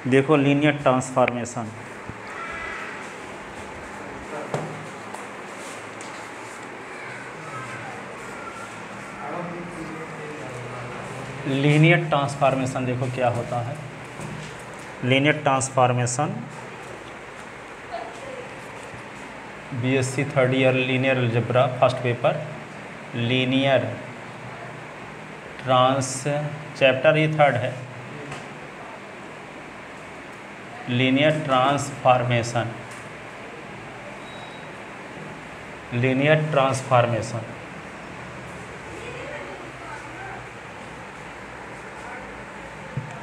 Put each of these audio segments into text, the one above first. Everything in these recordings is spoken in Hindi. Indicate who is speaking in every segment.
Speaker 1: देखो लीनियर ट्रांसफॉर्मेशन, लीनियर ट्रांसफॉर्मेशन देखो क्या होता है। Linear transformation BSc third year linear algebra first paper, linear chapter ये थर्ड है, linear transformation, linear transformation.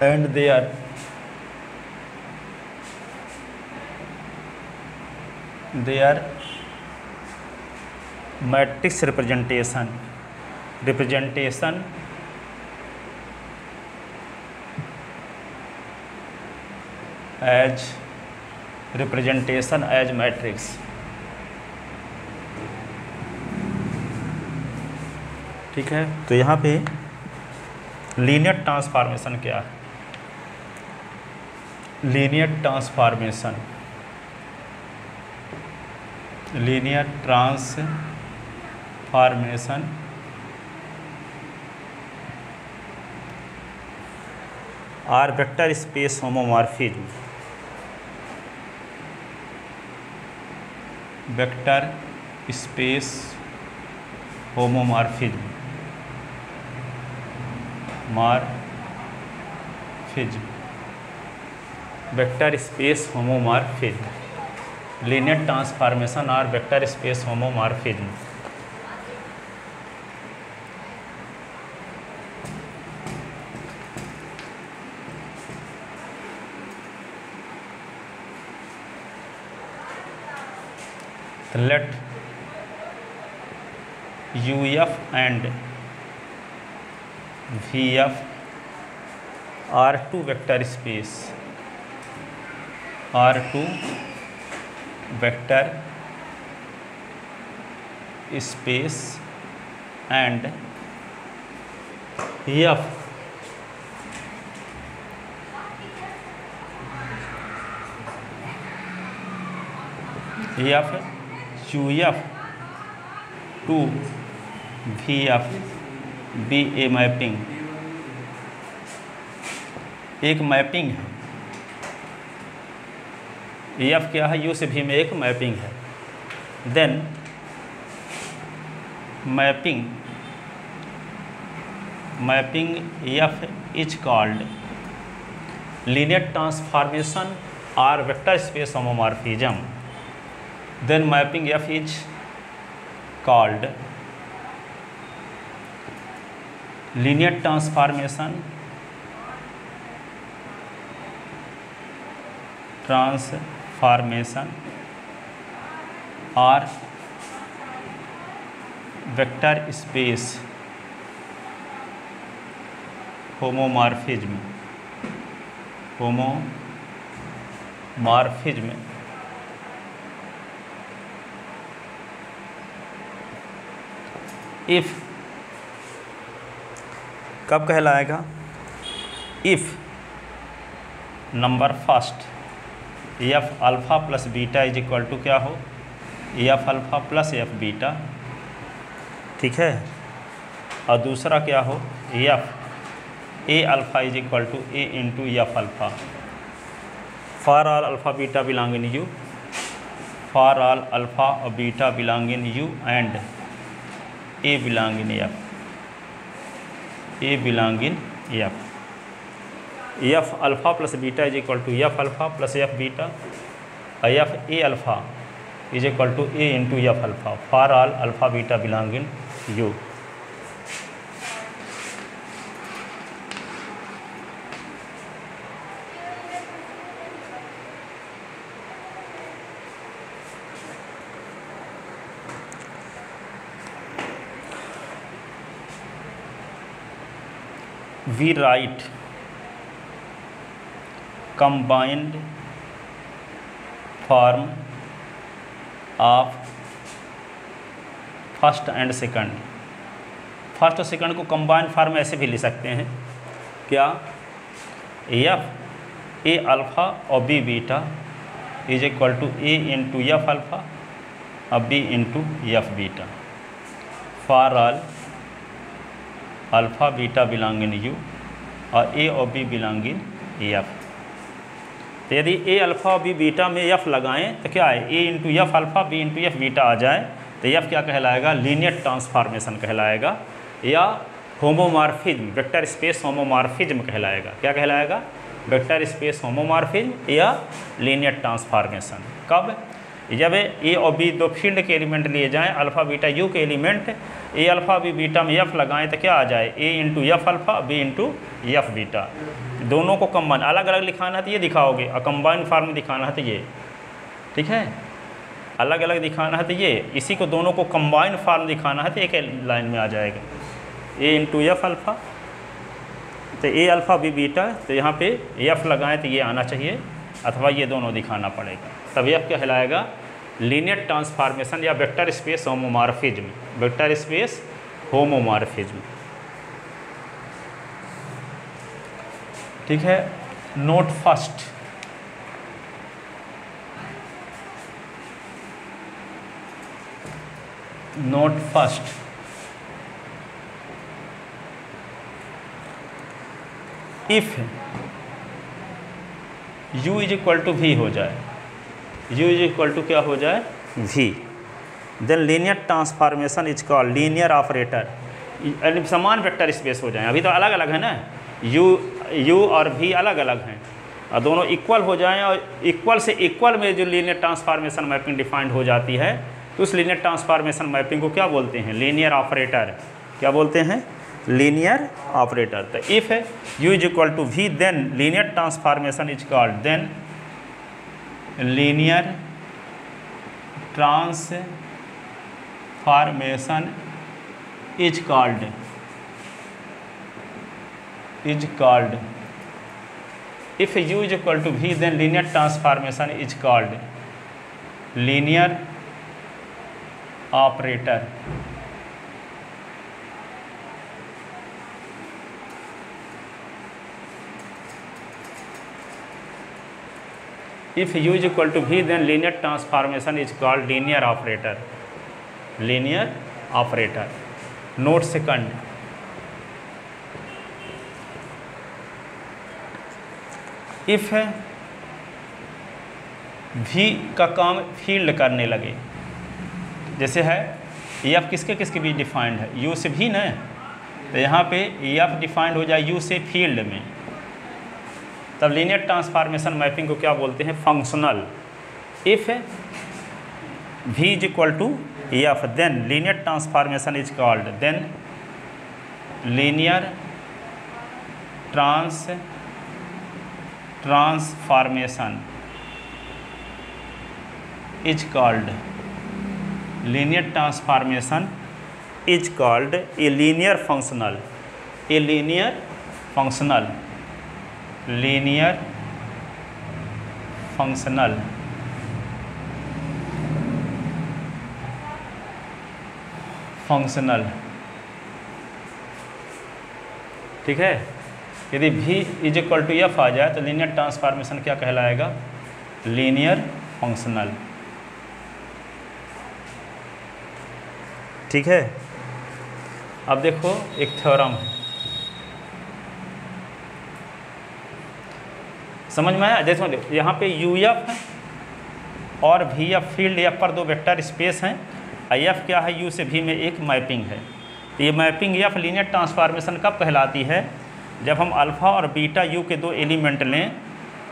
Speaker 1: And their matrix representation as matrix. ठीक है, तो यहाँ पे लीनियर ट्रांसफॉर्मेशन क्या है? Linear transformation or vector space homomorphism, vector space homomorphism, vector space homomorphism, linear transformation और vector space homomorphism. Let UF and VF are two vector space, and F UF to VF be a mapping, एक मैपिंग है। F क्या है? U से V में एक मैपिंग है। Then mapping F is called linear transformation और vector space homomorphism. Then mapping F is called linear transformation or vector space homomorphism if कब कहलाएगा? If number first F alpha plus beta is equal to क्या हो? F alpha plus F beta. ठीक है, और दूसरा क्या हो? F a alpha is equal to a into F alpha. For all alpha beta belong in U, for all alpha और beta belong in U and A belong in F, F alpha plus beta is equal to F alpha plus F beta, F A alpha is equal to A into F alpha for all alpha beta belong in U. We write combined form of first and second. First और सेकंड को कंबाइंड फॉर्म ऐसे भी ले सकते हैं क्या? एफ ए अल्फ़ा और b beta is equal to a into F alpha और b into F beta for all alpha beta belong in U और ए और बी बिलोंग इन एफ। तो यदि ए अल्फ़ा और बी बीटा में एफ लगाएं तो क्या है, a into F alpha b into F beta आ जाए तो एफ क्या कहलाएगा, लीनियर ट्रांसफॉर्मेशन कहलाएगा या होमोमॉर्फिज्म, वेक्टर स्पेस होमोमॉर्फिज्म कहलाएगा। क्या कहलाएगा, वेक्टर स्पेस होमोमॉर्फिज्म या लीनियर ट्रांसफॉर्मेशन। कब, जब ए और बी दो फील्ड के एलिमेंट लिए जाएं, अल्फ़ा बीटा यू के element, a alpha b beta में एफ लगाएं तो क्या आ जाए, a into F alpha b into F beta. दोनों को कंबाइन, अलग अलग लिखाना है तो ये दिखाओगे और कंबाइन फॉर्म में दिखाना है तो ये, ठीक है, अलग अलग दिखाना है तो ये, इसी को दोनों को कंबाइन फॉर्म दिखाना है तो एक लाइन में आ जाएगा, ए इंटू एफ अल्फ़ा, तो ए अल्फ़ा बी बीटा, तो यहाँ पे एफ लगाएं तो ये आना चाहिए अथवा ये दोनों दिखाना पड़ेगा, तब एफ कहलाएगा लीनियर ट्रांसफॉर्मेशन या vector space homomorphism, vector space homomorphism. ठीक है, note first, note first, if u is equal to v हो जाए, u इज इक्वल टू क्या हो जाए, v, then linear transformation is called linear operator, समान वेक्टर स्पेस हो जाए, अभी तो अलग अलग है ना, u और v अलग अलग हैं और दोनों इक्वल हो जाएं और इक्वल से इक्वल में जो लीनियर ट्रांसफॉर्मेशन मैपिंग डिफाइंड हो जाती है तो उस लीनियर ट्रांसफॉर्मेशन मैपिंग को क्या बोलते हैं, लीनियर ऑपरेटर। क्या बोलते हैं, लीनियर ऑपरेटर। तो if u is equal to v then linear transformation is called, then linear transformation is called if u is equal to v then linear transformation is called linear operator। if u is equal to v then linear transformation is called linear operator, linear operator। note second, if v का काम फील्ड करने लगे, जैसे है एफ किसके किसके बीच डिफाइंड है, u से v न, तो यहाँ पे एफ डिफाइंड हो जाए u से फील्ड में, तब लीनियर ट्रांसफॉर्मेशन मैपिंग को क्या बोलते हैं, functional. If v is equal to F then linear transformation is called, then linear transformation is called, linear transformation is called a linear functional, a linear functional, linear functional functional. ठीक है, यदि v is equal to F आ जाए तो लीनियर ट्रांसफॉर्मेशन क्या कहलाएगा, लीनियर फंक्शनल। ठीक है, अब देखो एक थ्योरम है, समझ में आया। देखो यहाँ पे यू एफ है और वी एफ, फील्ड एफ पर दो वेक्टर स्पेस हैं, एफ क्या है, यू से वी में एक मैपिंग है। तो ये मैपिंग एफ लीनियर ट्रांसफॉर्मेशन कब कहलाती है, जब हम अल्फ़ा और बीटा यू के दो एलिमेंट लें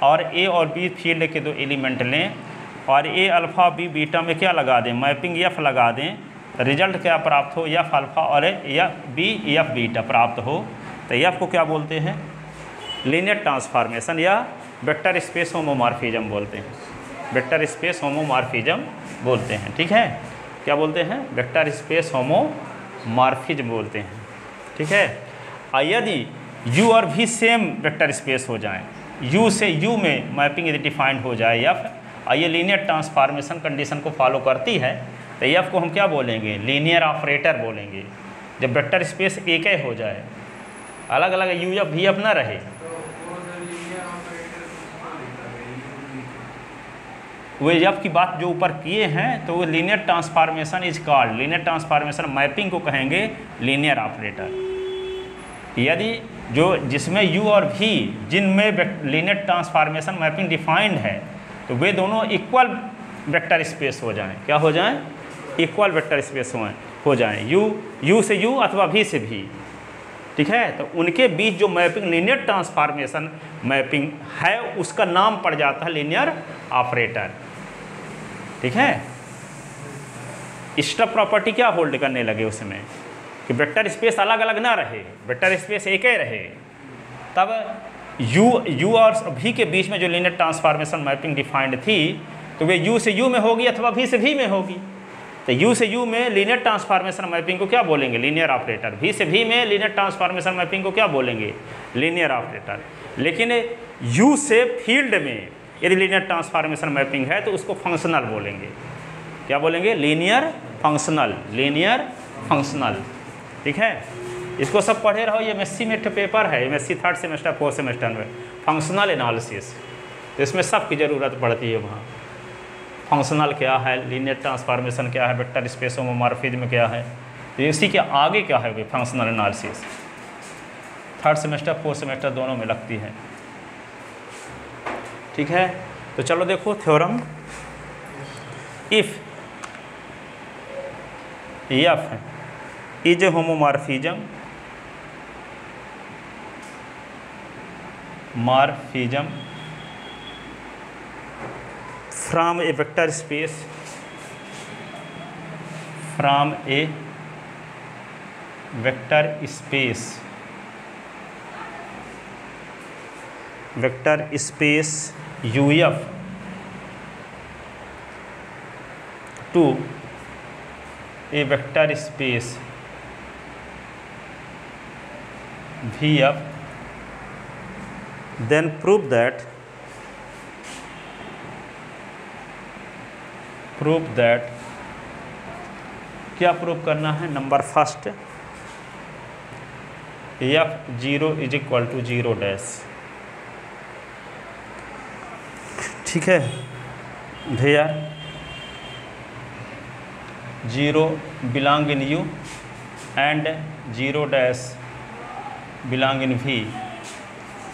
Speaker 1: और ए और बी फील्ड के दो एलिमेंट लें और ए अल्फ़ा बी बीटा में क्या लगा दें, मैपिंग एफ लगा दें, तो रिजल्ट क्या प्राप्त हो, एफ अल्फ़ा और एफ बी एफ बीटा प्राप्त हो। तो एफ को क्या बोलते हैं, लीनियर ट्रांसफॉर्मेशन या वेक्टर स्पेस होमोमॉर्फिज्म बोलते हैं, वेक्टर स्पेस होमोमॉर्फिज्म बोलते हैं। ठीक है, क्या बोलते हैं, वेक्टर स्पेस होमोमॉर्फिज्म बोलते हैं। ठीक है, यदि u और v सेम वेक्टर स्पेस हो जाएं, u से u में मैपिंग यदि डिफाइंड हो जाए एफ, और ये लीनियर ट्रांसफॉर्मेशन कंडीशन को फॉलो करती है, तो एफ को हम क्या बोलेंगे, लीनियर ऑपरेटर बोलेंगे। जब वेक्टर स्पेस एक ही हो जाए, अलग अलग u एफ v एफ ना रहे, वो एफ की बात जो ऊपर किए हैं तो वो linear transformation is called, linear transformation mapping को कहेंगे लीनियर ऑपरेटर। यदि जो जिसमें यू और वी जिनमें लीनियर ट्रांसफॉर्मेशन मैपिंग डिफाइंड है तो वे दोनों इक्वल वेक्टर स्पेस हो जाएं। क्या हो जाएं? इक्वल वेक्टर स्पेस हो जाएं, यू से यू अथवा वी से वी। ठीक है, तो उनके बीच जो मैपिंग लीनियर ट्रांसफॉर्मेशन मैपिंग है उसका नाम पड़ जाता है लीनियर ऑपरेटर। ठीक है, स्टब प्रॉपर्टी क्या होल्ड करने लगे उसमें कि वेक्टर स्पेस अलग अलग ना रहे, वेक्टर स्पेस एक ही रहे। तब यू और वी के बीच में जो लीनियर ट्रांसफॉर्मेशन मैपिंग डिफाइंड थी तो वे यू से यू में होगी अथवा वी से वी में होगी। तो यू से यू में लीनियर ट्रांसफॉर्मेशन मैपिंग को क्या बोलेंगे? Linear operator. वी से वी में लीनियर ट्रांसफॉर्मेशन मैपिंग को क्या बोलेंगे? Linear operator. लेकिन यू से फील्ड में यदि लीनियर ट्रांसफॉर्मेशन मैपिंग है तो उसको फंक्शनल बोलेंगे। क्या बोलेंगे? Linear functional, linear functional. ठीक है, इसको सब पढ़े रहो। ये एमएससी में पेपर है, MSc 3rd semester 4th semester में फंक्शनल एनालिसिस, तो इसमें सब की ज़रूरत पड़ती है। वहाँ फंक्शनल क्या है, लीनियर ट्रांसफॉर्मेशन क्या है, वेक्टर स्पेस होमोमॉर्फिज्म क्या है, तो इसी के आगे क्या है वे functional analysis. 3rd semester 4th semester दोनों में लगती है। ठीक है, तो चलो देखो theorem. If F is a homomorphism from a vector space UF to a vector space VF, then prove that क्या प्रूव करना है? Number first, F0 is equal to 0 dash. ठीक है भैया, 0 belong in U and 0 dash belong in V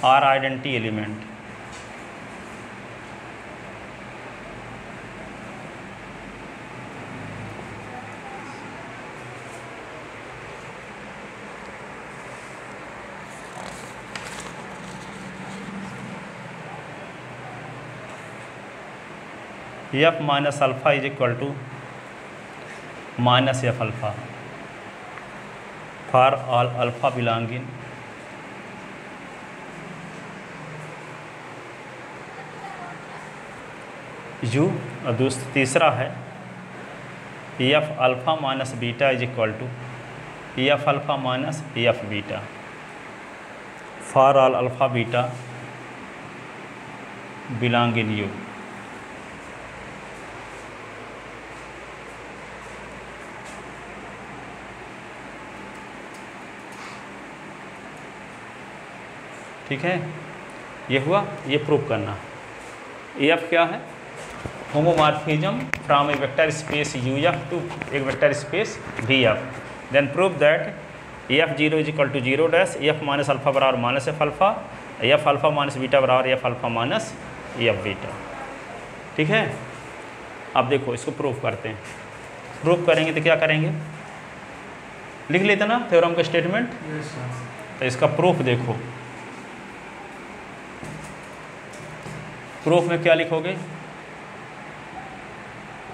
Speaker 1: are identity element. F minus alpha is equal to minus F alpha for all alpha belong in U। और तीसरा है F alpha minus beta is equal to F alpha minus F beta for all alpha beta belong in U। ठीक है, ये हुआ, ये प्रूव करना। एफ क्या है? Homomorphism from a vector space UF to एक vector space VF। Then prove that F0 is equal to 0 dash F minus alpha बराबर minus F alpha, F alpha minus beta बराबर F alpha minus F beta. ठीक है, अब देखो इसको प्रूव करते हैं। प्रूव करेंगे तो क्या करेंगे? लिख लेते ना थ्योरम का स्टेटमेंट। तो इसका प्रूफ देखो, प्रूफ में क्या लिखोगे?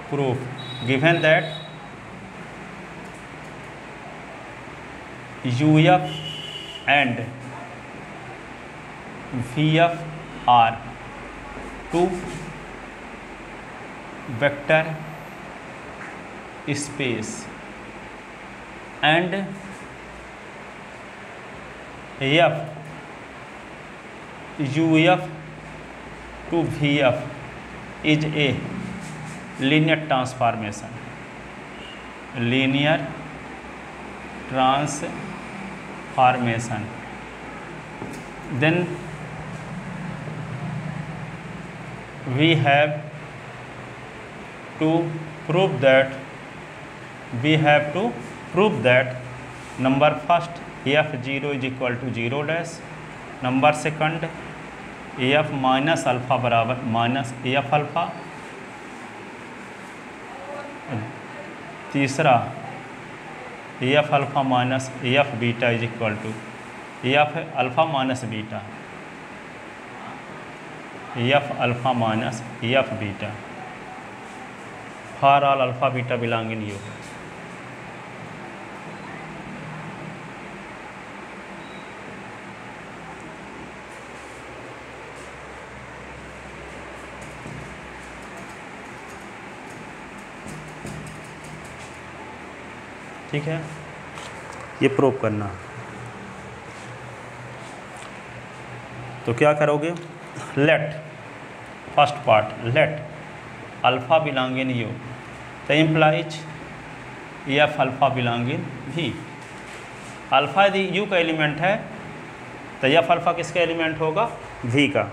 Speaker 1: Proof given that UF and VF are two vector space and F UF to VF is a linear transformation, then we have to prove that number first f0 is equal to 0 dash, number second f minus alpha बराबर माइनस f अल्फ़ा, तीसरा f alpha minus f beta is equal to f alpha minus beta, f alpha minus f beta for all alpha beta belonging U. ठीक है, ये प्रूव करना। तो क्या करोगे, let first part let alpha belong in U, तो implies F alpha belong in V. Alpha यदि यू का एलिमेंट है तो एफ अल्फ़ा किसका एलिमेंट होगा, वी का।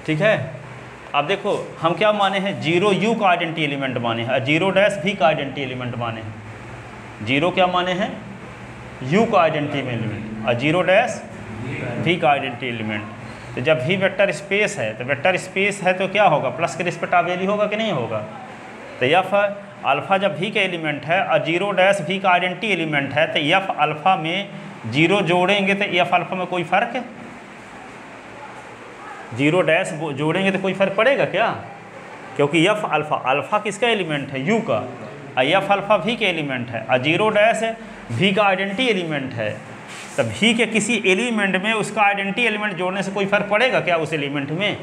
Speaker 1: ठीक है, अब देखो हम क्या माने हैं, जीरो यू का आइडेंटिटी एलिमेंट माने हैं, जीरो डैश भी का आइडेंटिटी एलिमेंट माने हैं। जीरो क्या माने हैं, यू का आइडेंटिटी एलिमेंट, और जीरो डैश भी का आइडेंटिटी एलिमेंट। तो जब भी वेक्टर स्पेस है तो वेक्टर स्पेस है तो क्या होगा, प्लस के रिस्पेक्ट वैल्यू होगा कि नहीं होगा। तो एफ अल्फ़ा जब भी का एलिमेंट है और जीरो डैश भी का आइडेंटिटी एलिमेंट है, तो एफ अल्फ़ा में जीरो जोड़ेंगे तो एफ अल्फ़ा में कोई फ़र्क है, जीरो डैश जोड़ेंगे तो कोई फ़र्क पड़ेगा क्या, क्योंकि एफ अल्फ़ा अल्फ़ा किसका एलिमेंट है, यू का, और एफ अल्फ़ा भी के एलिमेंट है, और जीरो डैश भी का आइडेंटिटी एलिमेंट है। तो भी के किसी एलिमेंट में उसका आइडेंटिटी एलिमेंट जोड़ने से कोई फ़र्क पड़ेगा क्या उस एलिमेंट में,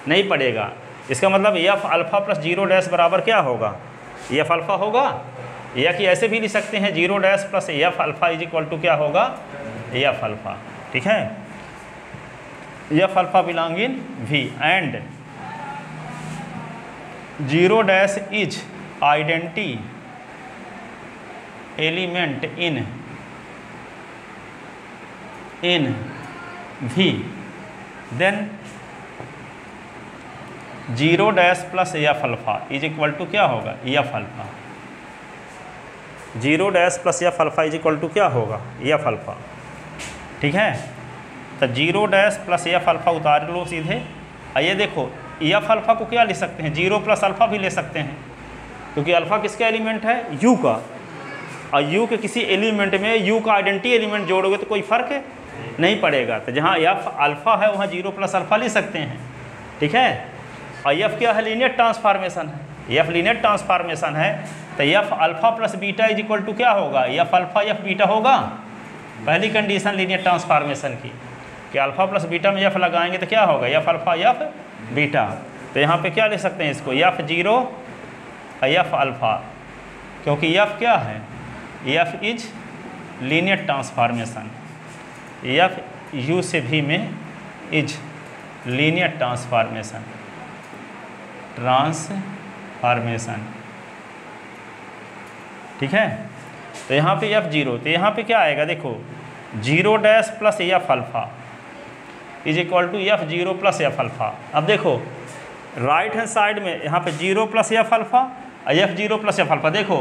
Speaker 1: नहीं पड़ेगा। इसका मतलब F alpha plus zero dash बराबर क्या होगा, एफ अल्फ़ा होगा, या कि ऐसे भी लिख सकते हैं zero dash plus F alpha is equal to क्या होगा, एफ अल्फ़ा। ठीक है, F alpha belong in V and zero dash is identity element in V, then zero dash plus F alpha is equal to क्या होगा, F alpha. Zero dash plus F alpha is equal to क्या होगा, एफ अल्फ़ा। ठीक है, तो zero dash plus F alpha उतार लो सीधे। आइए देखो एफ अल्फ़ा को क्या ले सकते हैं, जीरो प्लस अल्फ़ा भी ले सकते हैं, क्योंकि अल्फ़ा किसका एलिमेंट है, यू का, और यू के किसी एलिमेंट में यू का आइडेंटिटी एलिमेंट जोड़ोगे तो कोई फ़र्क नहीं पड़ेगा। तो जहाँ एफ अल्फ़ा है वहाँ जीरो प्लस अल्फ़ा ले सकते हैं। ठीक है, और एफ क्या है, लीनियर ट्रांसफॉर्मेशन है, एफ लीनियर ट्रांसफॉर्मेशन है, तो F alpha plus beta is equal to क्या होगा, एफ अल्फ़ा एफ बीटा होगा। पहली कंडीशन लीनियर ट्रांसफॉर्मेशन की कि अल्फ़ा प्लस बीटा में एफ लगाएंगे तो क्या होगा, एफ अल्फ़ा एफ बीटा। तो यहाँ पे क्या ले सकते हैं इसको, एफ जीरो एफ अल्फ़ा, क्योंकि एफ क्या है, F is linear transformation, F U से भी में इज लीनियर ट्रांसफॉर्मेशन। ठीक है, तो यहाँ पे एफ जीरो, तो यहाँ पे क्या आएगा, देखो zero dash plus F alpha is equal to F zero plus F alpha. अब देखो राइट हैंड साइड में यहाँ पे जीरो प्लस एफ अल्फ़ा और F zero plus F alpha. देखो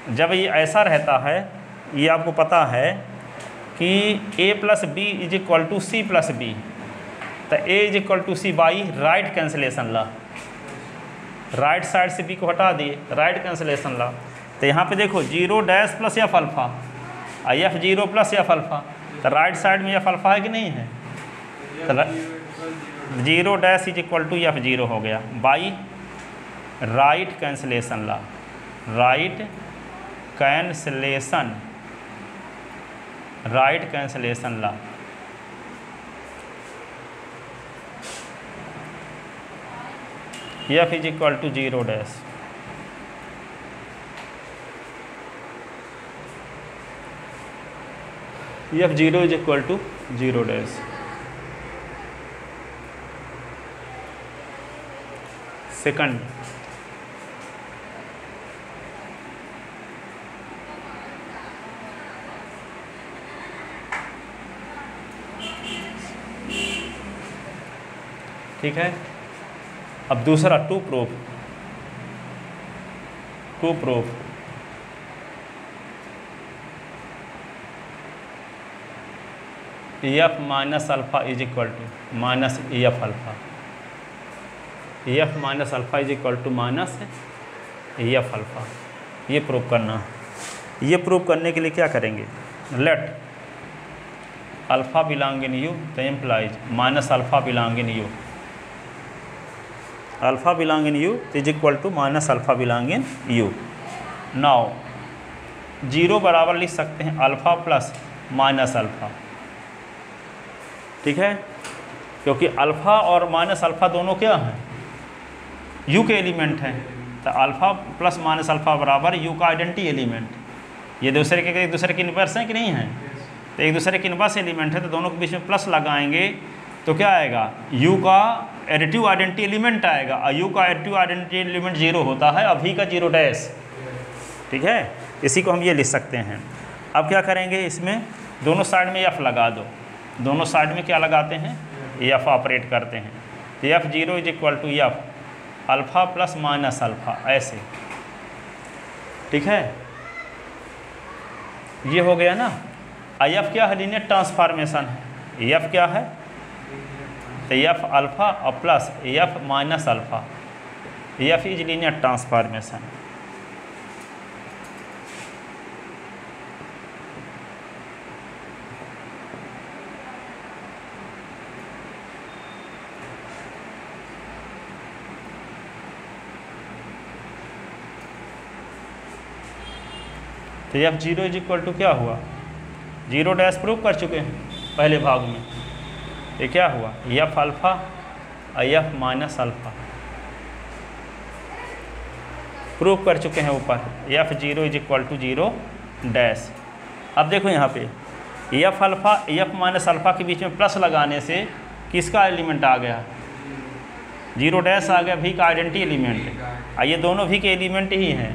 Speaker 1: जब ये ऐसा रहता है, ये आपको पता है कि a plus b is equal to c plus b, तो a is equal to c by right cancellation law, right side से बी को हटा दिए, राइट कैंसिलेशन ला। तो यहाँ पे देखो zero dash plus F alpha और F zero plus F alpha, तो राइट साइड में एफ अल्फ़ा है कि नहीं है, तो zero dash is equal to F zero हो गया by right cancellation law, right cancellation law. F is equal to zero dash, F zero is equal to zero dash. Second ठीक है, अब दूसरा to proof F minus alpha is equal to minus F alpha, F minus alpha is equal to minus F alpha. ये प्रूव करना है। ये प्रूव करने के लिए क्या करेंगे, let alpha belong in U तो implies minus alpha belong in U, alpha belong in U is equal to minus alpha belong in U. Now 0 बराबर लिख सकते हैं अल्फ़ा प्लस माइनस अल्फ़ा, ठीक है, क्योंकि अल्फ़ा और माइनस अल्फ़ा दोनों क्या हैं, यू के एलिमेंट हैं। तो अल्फ़ा प्लस माइनस अल्फ़ा बराबर यू का आइडेंटिटी एलिमेंट, ये दूसरे के एक दूसरे के इन्वर्स हैं कि नहीं हैं, तो एक दूसरे के इन्वर्स एलिमेंट है, तो दोनों के बीच में प्लस लगाएंगे तो क्या आएगा, u का एडिटिव आइडेंटिटी एलिमेंट आएगा, और u का एडिटिव आइडेंटिटी एलिमेंट 0 होता है, अभी का 0 डैश, ठीक है। इसी को हम ये लिख सकते हैं। अब क्या करेंगे, इसमें दोनों साइड में f लगा दो, दोनों साइड में क्या लगाते हैं, f ऑपरेट करते हैं, तो f0 is equal to f alpha plus minus alpha, ऐसे, ठीक है। ये हो गया ना। f क्या है, लीनियर ट्रांसफॉर्मेशन है, f क्या है, तो f अल्फ़ा और plus f minus alpha, f is linear transformation. तो f0 इज इक्वल टू क्या हुआ, 0 डैश प्रूव कर चुके हैं पहले भाग में। ये क्या हुआ, f अल्फ़ा और f माइनस अल्फ़ा प्रूव कर चुके हैं ऊपर, f0 is equal to 0 dash. अब देखो यहाँ पे f alpha f minus alpha के बीच में प्लस लगाने से किसका एलिमेंट आ गया, 0 डैश आ गया, v का आइडेंटिटी एलिमेंट, और ये दोनों v के एलिमेंट ही हैं।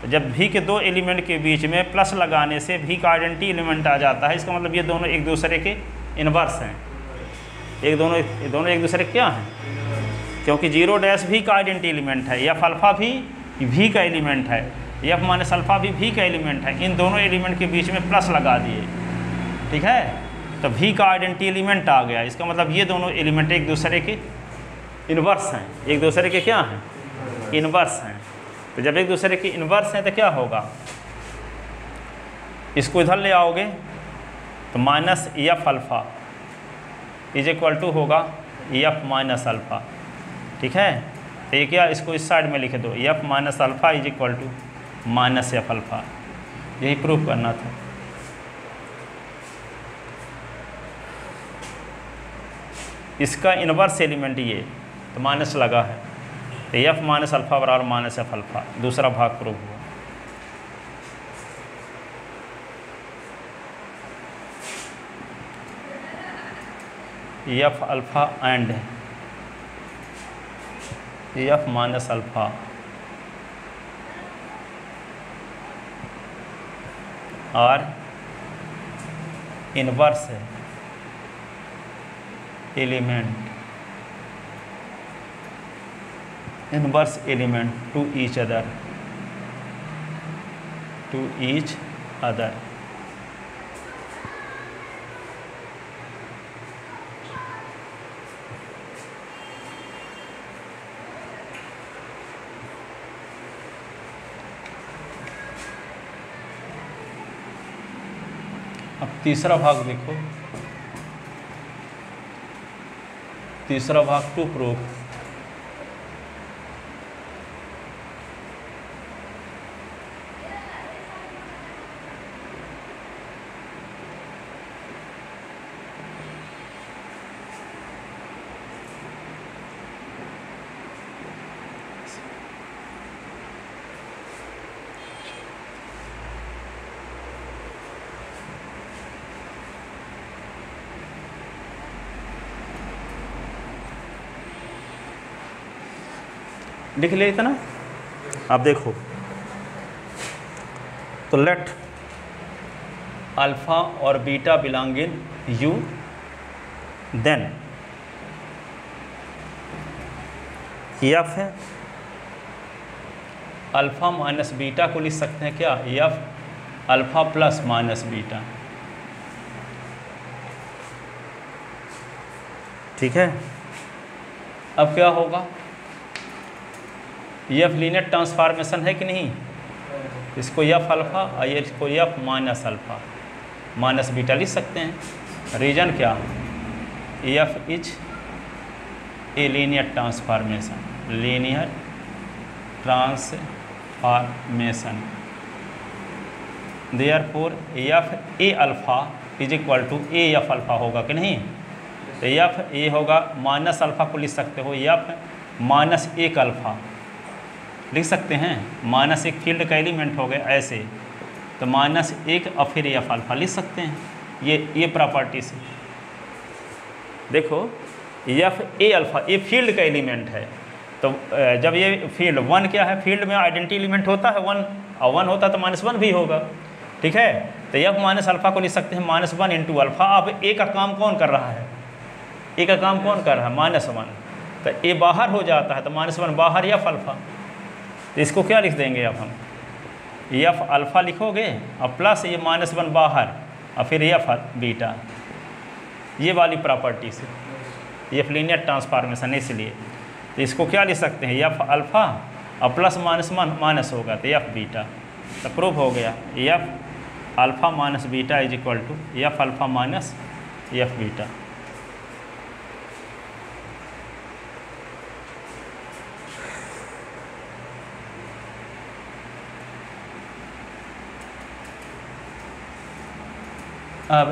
Speaker 1: तो जब v के दो एलिमेंट के बीच में प्लस लगाने से v का आइडेंटिटी एलिमेंट आ जाता है, इसका मतलब ये दोनों एक दूसरे के इन्वर्स हैं, दोनों एक दूसरे क्या हैं, क्योंकि 0 डैश v का आइडेंटिटी एलिमेंट है, f अल्फ़ा भी v का एलिमेंट है, f माइनस अल्फ़ा भी v का एलिमेंट है, इन दोनों एलिमेंट के बीच में प्लस लगा दिए, ठीक है, तो v का आइडेंटिटी एलिमेंट आ गया। इसका मतलब ये दोनों एलिमेंट एक दूसरे के इन्वर्स हैं, एक दूसरे के क्या हैं, इन्वर्स हैं। तो जब एक दूसरे के इन्वर्स हैं तो क्या होगा, इसको इधर ले आओगे तो minus F alpha is equal to होगा एफ माइनस अल्फ़ा, ठीक है। तो ये क्या, इसको इस साइड में लिख दो, F minus alpha is equal to minus F alpha, यही प्रूफ करना था। इसका इन्वर्स एलिमेंट ये तो माइनस लगा है, तो एफ माइनस अल्फ़ा बराबर माइनस एफ अल्फ़ा, दूसरा भाग प्रूव हुआ। F alpha and F minus alpha और inverse element to each other. अब तीसरा भाग देखो, तीसरा भाग टू प्रूफ। लिख ले इतना। अब देखो, तो लेट अल्फ़ा और beta belong in U, then F है अल्फ़ा माइनस बीटा को लिख सकते हैं क्या, F alpha plus minus beta. ठीक है, अब क्या होगा, एफ लीनियर ट्रांसफॉर्मेशन है कि नहीं, इसको एफ अल्फ़ा और इसको F minus alpha minus beta लिख सकते हैं। रीजन क्या, F is a linear transformation, linear transformation, therefore F a alpha is equal to a F alpha होगा कि नहीं, तो एफ ए होगा माइनस अल्फ़ा को लिख सकते हो एफ माइनस एक अल्फ़ा लिख सकते हैं, माइनस एक फील्ड का एलिमेंट हो गया ऐसे, तो माइनस एक और फिर एफ अल्फ़ा लिख सकते हैं। ये प्रॉपर्टी से देखो, एफ ए अल्फ़ा ये फील्ड का एलिमेंट है, तो जब ये फील्ड वन क्या है, फील्ड में आइडेंटिटी एलिमेंट होता है वन, और वन होता तो माइनस वन भी होगा। ठीक है, तो एफ माइनस अल्फ़ा को लिख सकते हैं माइनस वन इंटू अल्फ़ा। अब ए का काम कौन कर रहा है, ए का काम कौन कर रहा है, माइनस वन, तो ए बाहर हो जाता है तो माइनस वन बाहर एफ अल्फ़ा, तो इसको क्या लिख देंगे अब हम, एफ अल्फ़ा लिखोगे और प्लस ये माइनस वन बाहर और फिर एफ बीटा, ये वाली प्रॉपर्टी से, एफ लीनियर ट्रांसफॉर्मेशन इसलिए, तो इसको क्या लिख सकते हैं, एफ अल्फ़ा और प्लस माइनस वन माइनस होगा तो एफ बीटा, तो प्रूव हो गया F alpha minus beta is equal to F alpha minus F beta. अब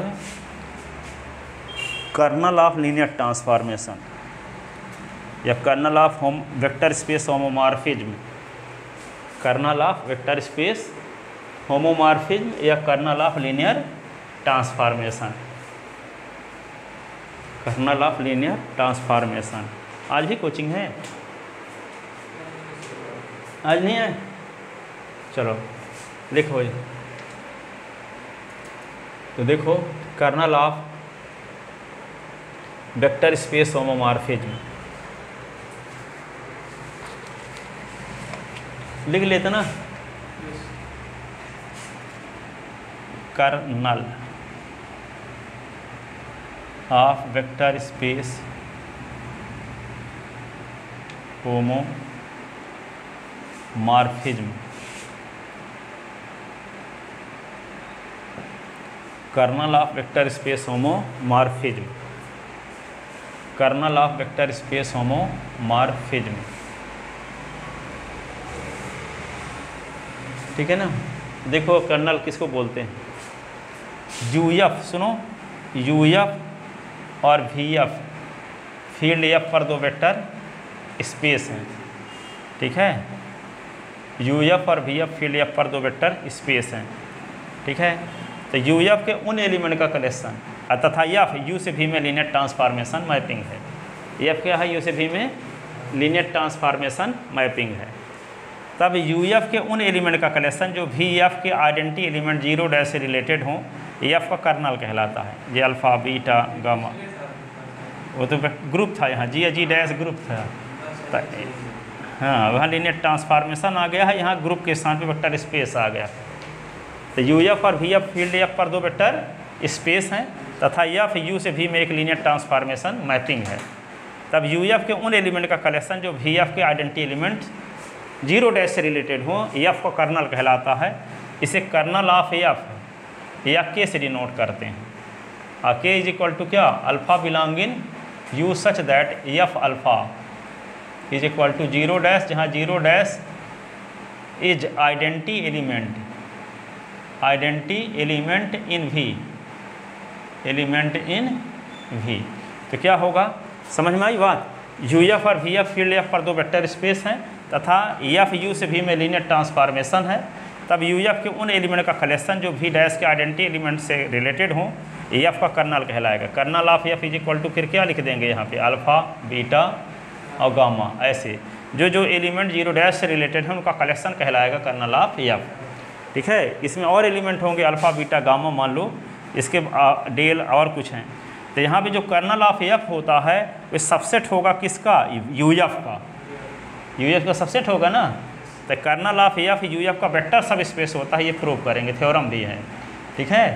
Speaker 1: कर्नल ऑफ लीनियर ट्रांसफॉर्मेशन या kernel of hom vector space homomorphism, kernel of vector space homomorphism या kernel of linear transformation, kernel of linear transformation. आज भी कोचिंग है, आज नहीं है, चलो लिखो ये, तो देखो kernel of vector space homomorphism लिख लेते ना, kernel of vector space homomorphism, kernel of vector space homomorphism, kernel of vector space homomorphism. ठीक है ना, देखो कर्नल किसको बोलते हैं, यूएफ, सुनो यूएफ और वीएफ फील्ड एफ पर दो वेक्टर स्पेस हैं। ठीक है, यूएफ और वीएफ फील्ड एफ पर दो वेक्टर स्पेस हैं। ठीक है, तो यूएफ के उन एलिमेंट का कलेक्शन तथा एफ यू से भी में लीनियर ट्रांसफॉर्मेशन मैपिंग है। एफ क्या है, यू से भी में लीनियर ट्रांसफॉर्मेशन मैपिंग है। तब यूएफ के उन एलिमेंट का कलेक्शन जो वी एफ के आइडेंटिटी एलिमेंट जीरो डैश से रिलेटेड हों, एफ का कर्नल कहलाता है। ये अल्फ़ा बीटा गामा, वो तो ग्रुप था यहाँ, जी डैश ग्रुप था, हाँ वहाँ लीनियर ट्रांसफॉर्मेशन आ गया है, यहाँ ग्रुप के स्थान पे वेक्टर स्पेस आ गया। तो यूएफ और वीएफ फील्ड एफ पर दो वेक्टर स्पेस हैं तथा एफ यू से भी में एक लीनियर ट्रांसफॉर्मेशन मैपिंग है। तब यूएफ के उन एलिमेंट का कलेक्शन जो वीएफ के आइडेंटिटी एलिमेंट जीरो डैश से रिलेटेड हो, एफ को कर्नल कहलाता है। इसे कर्नल ऑफ एफ या के से डिनोट करते हैं। के इज इक्वल टू क्या, alpha belong in U such that F alpha is equal to zero dash, जहाँ zero dash is identity element in V, element in V. तो क्या होगा, समझ में आई बात। यू एफ और वी एफ फील्ड एफ पर दो वेक्टर स्पेस हैं तथा एफ यू से भी में लीनियर ट्रांसफॉर्मेशन है। तब यू एफ के उन एलिमेंट का कलेक्शन जो वी डैश के आइडेंटिटी एलिमेंट से रिलेटेड हों, एफ का कर्नल कहलाएगा। Kernel of F is equal to फिर क्या लिख देंगे यहाँ पे, अल्फ़ा बीटा और गामा, ऐसे जो जो एलिमेंट जीरो डैश से रिलेटेड हैं उनका कलेक्शन कहलाएगा कर्नल ऑफ एफ। ठीक है, इसमें और एलिमेंट होंगे अल्फ़ा बीटा गामा मान लो, इसके डेल और कुछ हैं। तो यहाँ पे जो कर्नल ऑफ एफ होता है वो सबसेट होगा किसका, यू एफ का। यू एफ का सबसेट होगा ना, तो kernel of F U F का वेक्टर सब स्पेस होता है, ये प्रूव करेंगे, थ्योरम भी है, ठीक है।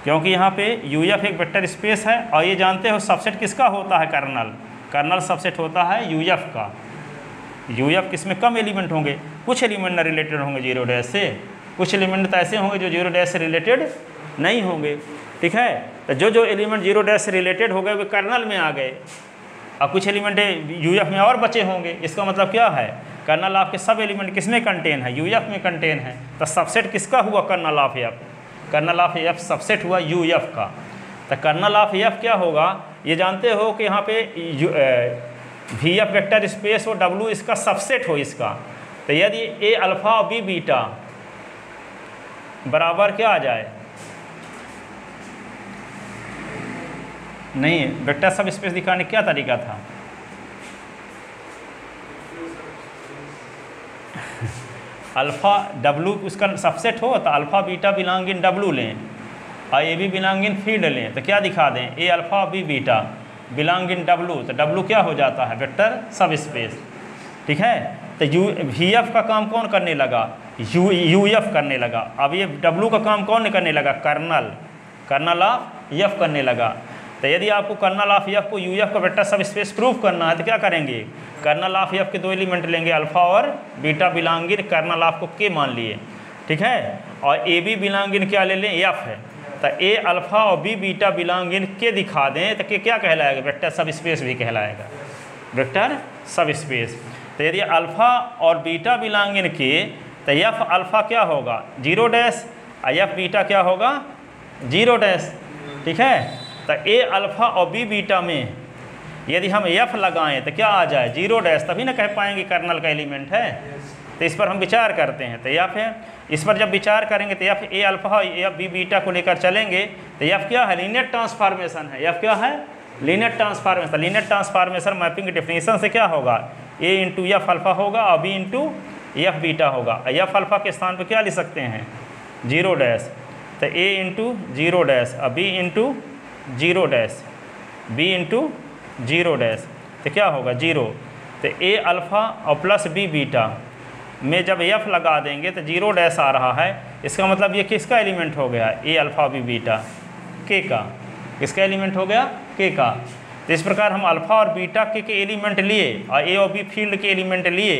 Speaker 1: क्योंकि यहाँ पे यू एफ एक वेक्टर स्पेस है और ये जानते हो सबसेट किसका होता है, कर्नल सबसेट होता है यू एफ का। यू एफ किसमें कम एलिमेंट होंगे, कुछ एलिमेंट ना रिलेटेड होंगे जीरो डैश से, कुछ एलिमेंट तो ऐसे होंगे जो जीरो डैश से रिलेटेड नहीं होंगे, ठीक है। तो जो एलिमेंट जीरो डैश से रिलेटेड हो गए वे कर्नल में आ गए, और कुछ एलिमेंट यू एफ में और बचे होंगे। इसका मतलब क्या है, कर्नल ऑफ के सब एलिमेंट किस में कंटेन है, यू एफ में कंटेन है। तो सबसेट किसका हुआ, kernel of F, kernel of F subset हुआ यू एफ का। तो कर्नल ऑफ एफ क्या होगा, ये जानते हो कि यहाँ पे वी एफ वेक्टर स्पेस हो, डब्ल्यू इसका सबसेट हो इसका। तो यदि ए अल्फ़ा और बी बीटा बराबर क्या आ जाए, नहीं वेक्टर सब स्पेस दिखाने क्या तरीका था अल्फ़ा डब्लू उसका सबसेट हो तो alpha beta belong in W लें और a b belong in field लें, तो क्या दिखा दें, a alpha b beta belong in W, तो डब्लू क्या हो जाता है, वेक्टर सब स्पेस, ठीक है। तो यू वी एफ का काम कौन करने लगा, यू एफ करने लगा। अब ये डब्लू का काम कौन करने लगा, कर्नल ऑफ एफ करने लगा। तो यदि आपको कर्नल ऑफ एफ को यू एफ का वेक्टर सब स्पेस प्रूफ करना है तो क्या करेंगे, कर्नल ऑफ एफ के दो एलिमेंट लेंगे, अल्फ़ा और beta belong in kernel of को के मान लिए, ठीक है। और ए बी बिलोंग इन क्या ले लें, एफ है। तो ए अल्फ़ा और बी बीटा बिलोंग इन के दिखा दें तो के क्या कहलाएगा, वेक्टर सब स्पेस भी कहलाएगा, वेक्टर सब स्पेस। तो यदि अल्फ़ा और बीटा बिलोंग इन के, तो एफ अल्फ़ा क्या होगा, जीरो डैश, और एफ बीटा क्या होगा, जीरो डैश, ठीक है। तो ए अल्फ़ा और बी बीटा में यदि हम एफ लगाएं तो क्या आ जाए, जीरो डैश, तभी ना कह पाएंगे कर्नल का एलिमेंट है। तो इस पर हम विचार करते हैं, तो एफ है, इस पर जब विचार करेंगे तो F a alpha F b beta को लेकर चलेंगे तो एफ क्या है, लीनियर ट्रांसफॉर्मेशन है, एफ क्या है, linear transformation. Linear transformation mapping की डेफिनेशन से क्या होगा, ए इंटू एफ अल्फ़ा होगा और बी इंटू एफ बीटा होगा। एफ अल्फ़ा के स्थान पर क्या लिख सकते हैं, जीरो डैश, तो ए इंटू जीरो डैश और b into zero dash, b into zero dash, तो क्या होगा, जीरो। तो ए अल्फ़ा और प्लस बी बीटा में जब एफ लगा देंगे तो जीरो डैश आ रहा है, इसका मतलब ये किसका एलिमेंट हो गया, ए अल्फ़ा बी बीटा के का, किसका एलिमेंट हो गया, के का। तो इस प्रकार हम अल्फ़ा और बीटा के एलिमेंट लिए और ए और बी फील्ड के एलिमेंट लिए,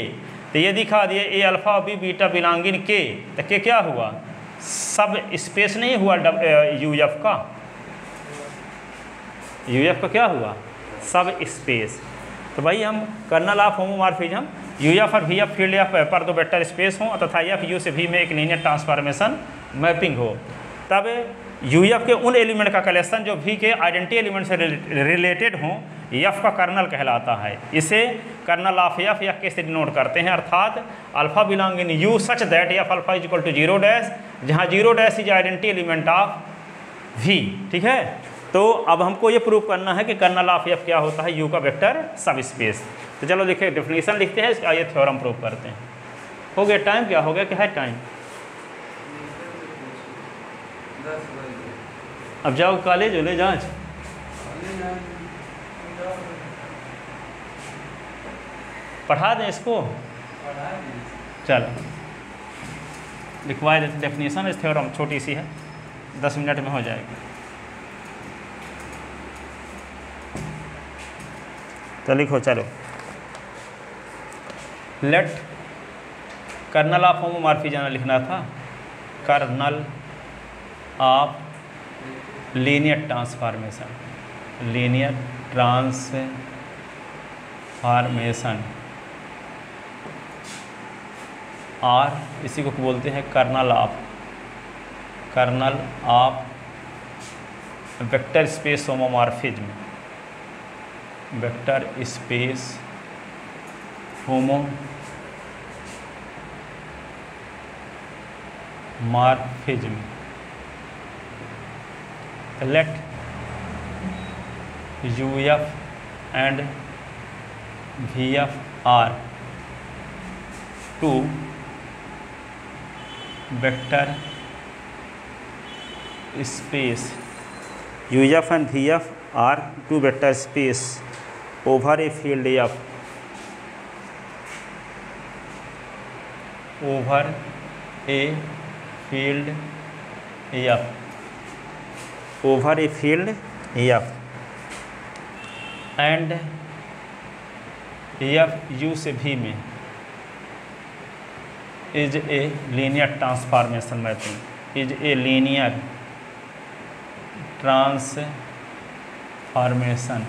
Speaker 1: तो ये दिखा दिए ए अल्फ़ा और b beta belong in K, तो के क्या हुआ, सब स्पेस नहीं हुआ यू एफ का, यू एफ का क्या हुआ, सब स्पेस। तो भाई हम kernel of homomorphism U F और वी एफ फील्ड एफ पर दो वेक्टर स्पेस हों तथा एफ यू से वी में एक लीनियर ट्रांसफॉर्मेशन मैपिंग हो, तब यू एफ के उन एलिमेंट का कलेक्शन जो वी के आइडेंटिटी एलिमेंट से रिलेटेड हों एफ का कर्नल कहलाता है। इसे कर्नल ऑफ एफ या कैसे डिनोट करते हैं, अर्थात alpha belong in U such that F alpha is equal to zero dash, जहाँ zero dash is identity element of V, ठीक है। तो अब हमको ये प्रूव करना है कि कर्नल ऑफ एफ क्या होता है, यू का वेक्टर सब स्पेस। तो चलो लिखे, डेफिनेशन लिखते हैं, इसका ये थ्योरम प्रूव करते हैं। हो गया टाइम, क्या हो गया, क्या है टाइम, अब जाओ कॉलेज ले जांच, पढ़ा दें इसको, चलो लिखवा देते डेफिनेशन। इस थ्योरम छोटी सी है, 10 मिनट में हो जाएगी। तो लिखो, चलो, लेट कर्नल ऑफ होमोमॉर्फिज्म लिखना था, kernel of linear transformation, linear transformation और इसी को बोलते हैं kernel of vector space homomorphism, vector space homomorphism. Let U F and V F are two vector space, U F and V F are two vector space over a field F over a field F, over a field F, and F U से V में is a linear transformation mapping, is a linear transformation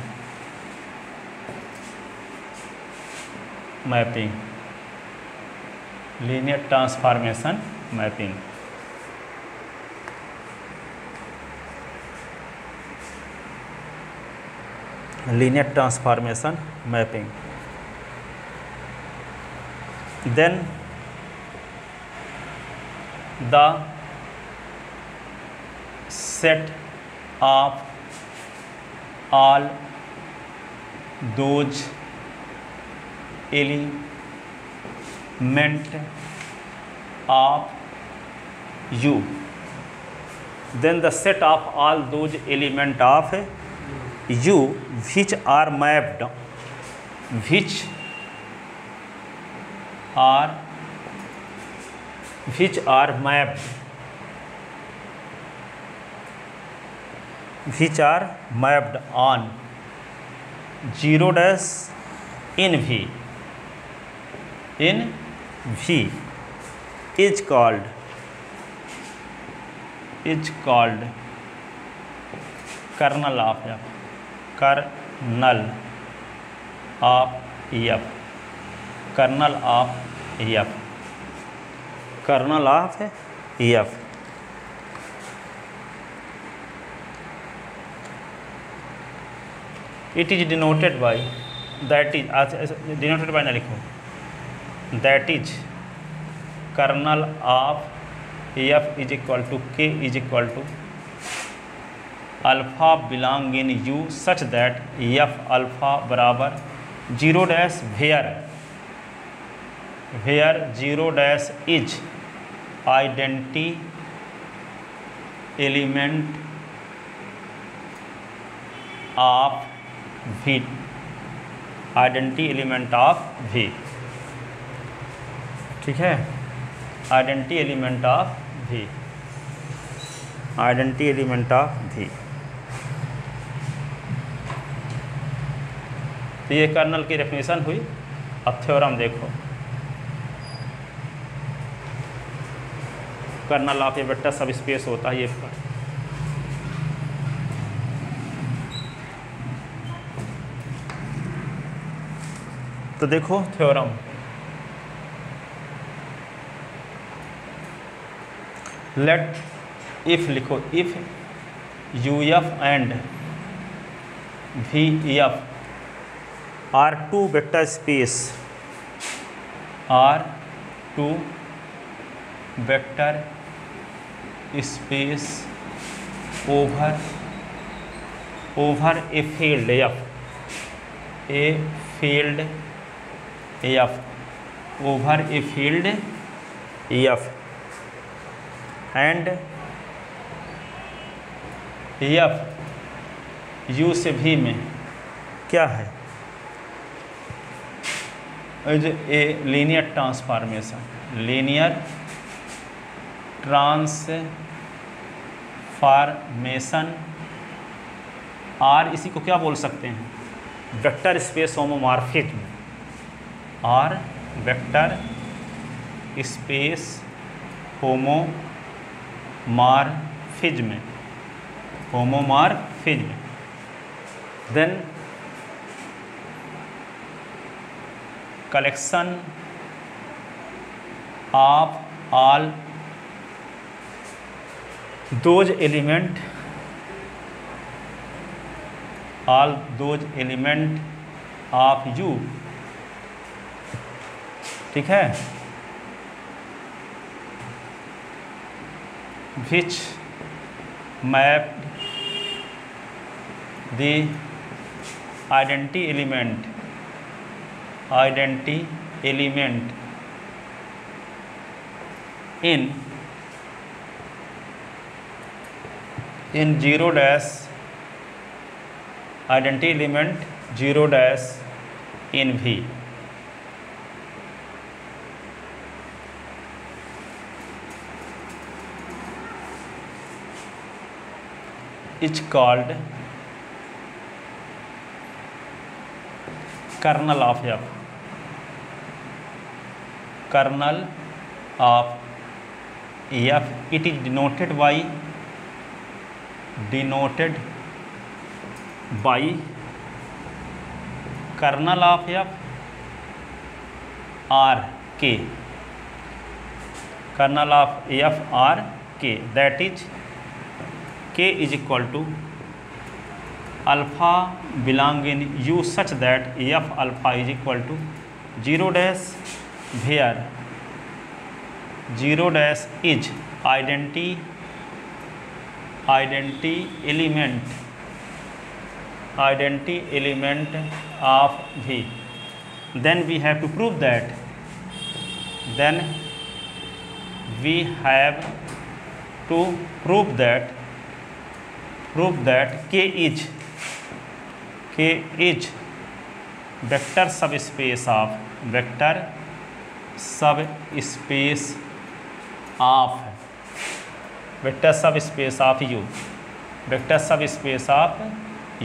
Speaker 1: mapping, linear transformation mapping. Linear transformation mapping. Then the set of all those element of U, then the set of all those element of U which are mapped, which are mapped, which are mapped on 0 dash in V, is called kernel of F, kernel of F, kernel of F, kernel of F. It is denoted by, that is denoted by ना लिखो, that is kernel of F is equal to K is equal to alpha belong in U such that F alpha बराबर 0 dash where 0 dash is identity element of V, identity element of V, ठीक है, identity element of V, identity element of V. तो ये कर्नल की डेफिनेशन हुई। अब थ्योरम देखो, kernel of a vector subspace होता है ये पर, तो देखो थ्योरम, लेट इफ लिखो, if U F and V F are two vector space, are two vector space over a field F, a field F, over a field F, and F U से भी में क्या है, is a linear transformation, linear transformation. Or इसी को क्या बोल सकते हैं, vector space homomorphism, are vector space homomorphism, then collection of all those element of U, ठीक है, which mapped the identity element in 0 dash, identity element 0 dash in V, is called kernel of F, kernel of F, it is denoted by kernel of F or K, kernel of F or K, that is K is equal to alpha belong in U such that F alpha is equal to 0 dash where 0 dash is identity element of V. Then we have to prove that K is vector subspace of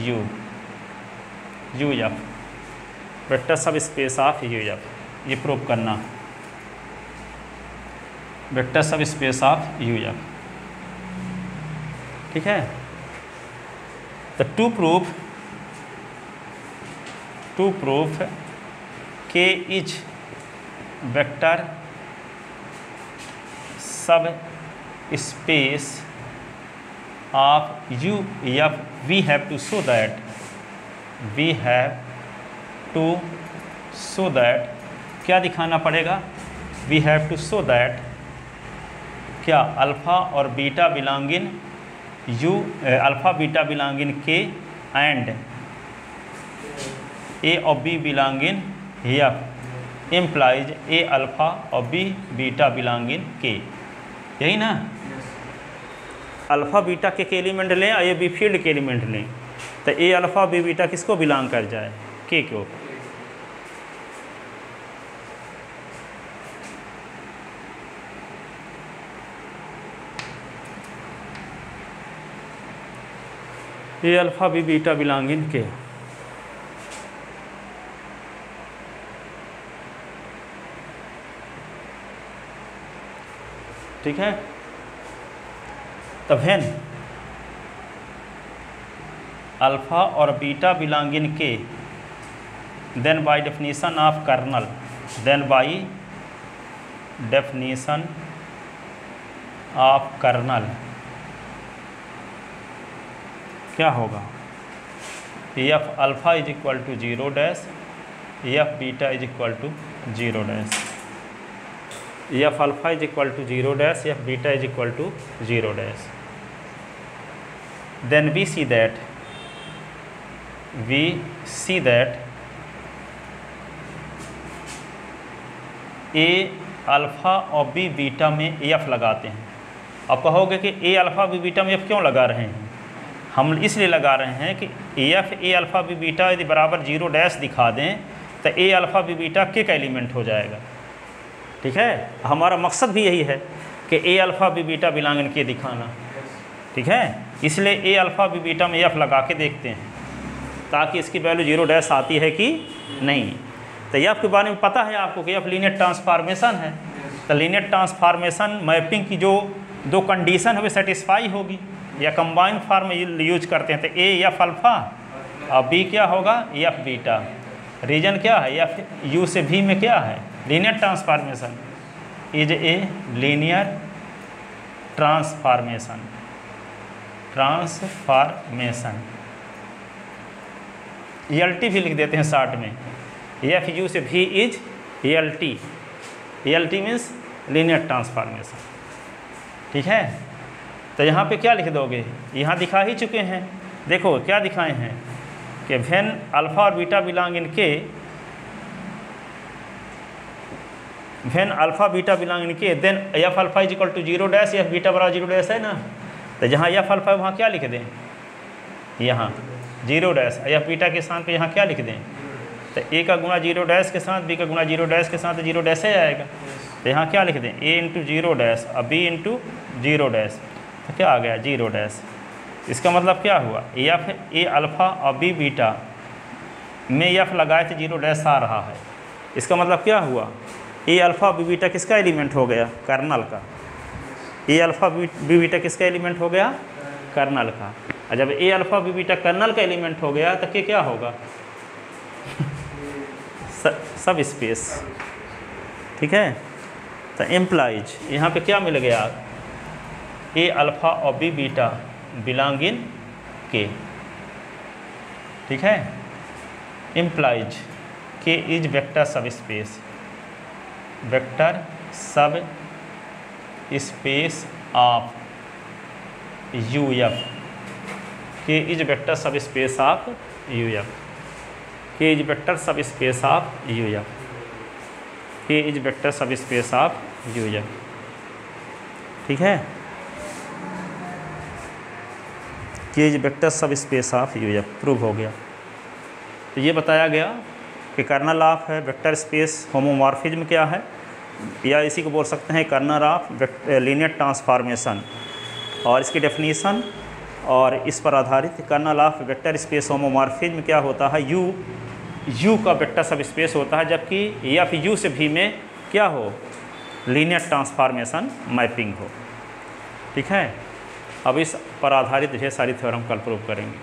Speaker 1: U, UF, vector subspace of UF, ये प्रूव करना, vector subspace of UF, ठीक है। तो to proof K is vector subspace of UF, we have to show that क्या दिखाना पड़ेगा, we have to show that क्या अल्फ़ा और beta belong in U, alpha beta belong in K and A और B belong in F implies A alpha और B बीटा बिलोंग इन K, यही ना। अल्फ़ा बीटा के एलिमेंट लें और ये बी फील्ड के एलिमेंट लें, तो ए अल्फ़ा बी बीटा किसको बिलोंग कर जाए, के को। A alpha b beta belong in K, ठीक है। तब वेन अल्फ़ा और beta belong in K, then by definition of kernel, क्या होगा, F alpha is equal to 0 dash, F beta is equal to 0 dash, F alpha is equal to 0 dash, F beta is equal to 0 dash. Then we see that A alpha और B बीटा में F लगाते हैं। अब कहोगे कि A अल्फ़ा B बीटा में F क्यों लगा रहे हैं, हम इसलिए लगा रहे हैं कि F A alpha B beta यदि बराबर 0 डैश दिखा दें तो A अल्फ़ा B बीटा के का एलिमेंट हो जाएगा, ठीक है। हमारा मकसद भी यही है कि A alpha B beta belong in के दिखाना, ठीक है। इसलिए ए अल्फ़ा बी बीटा में एफ लगा के देखते हैं ताकि इसकी वैल्यू 0 डैश आती है कि नहीं। तो एफ के बारे में पता है आपको कि एफ लीनियर ट्रांसफॉर्मेशन है, तो लीनियर ट्रांसफॉर्मेशन मैपिंग की जो दो कंडीशन है वो सेटिस्फाई होगी, या कंबाइन फॉर्म यूज करते हैं। तो ए एफ अल्फ़ा और बी क्या होगा, एफ बीटा। रीजन क्या है, एफ यू से भी में क्या है, linear transformation is a linear transformation ELT भी लिख देते हैं शॉर्ट में, एफ यू से भी is ELT means linear transformation, ठीक है। तो यहाँ पे क्या लिख दोगे, यहाँ दिखा ही चुके हैं, देखो क्या दिखाए हैं कि वेन अल्फ़ा और beta belong in K, then F alpha is equal to 0 dash, F beta बराबर 0 डैश है ना। तो जहाँ एफ अल्फ़ा है वहाँ क्या लिख दें, यहाँ 0 डैश, एफ बीटा के स्थान पे यहाँ क्या लिख दें, तो ए का गुणा 0 डैश के साथ, बी का गुणा 0 डैश के साथ 0 डैश ही आएगा। तो यहाँ क्या लिख दें, ए इंटू 0 डैश और बी इंटू 0 डैश, तो क्या आ गया 0 डैश। इसका मतलब क्या हुआ, एफ ए अल्फ़ा और बी बीटा में एफ लगाए थे 0 आ रहा है। इसका मतलब क्या हुआ, ए अल्फ़ा बी बीटा किसका एलिमेंट हो गया, कर्नल का। ए अल्फ़ा बी बीटा किसका एलिमेंट हो गया, कर्नल का। और जब ए अल्फ़ा बी बीटा कर्नल का एलिमेंट हो गया तो क्या होगा सब स्पेस, ठीक है। तो एम्प्लाइज यहाँ पे क्या मिल गया, ए अल्फ़ा और b beta belong in K, ठीक है। एम्प्लाइज के इज वेक्टर सब space, vector subspace of U F, के is vector subspace of U F, के is vector subspace of U F, के is vector subspace of U F, ठीक है। के is vector subspace of U F prove हो गया। तो ये बताया गया कि कर्नल ऑफ है वेक्टर स्पेस होमोमॉर्फिज्म क्या है, या इसी को बोल सकते हैं कर्नल ऑफ लीनियर ट्रांसफॉर्मेशन, और इसकी डेफिनीशन और इस पर आधारित kernel of vector space homomorphism क्या होता है, यू का वेक्टर सब स्पेस होता है, जबकि एफ यू से भी में क्या हो, लीनियर ट्रांसफॉर्मेशन मैपिंग हो, ठीक है। अब इस पर आधारित ढेर सारी थ्योरम कल प्रूव करेंगे।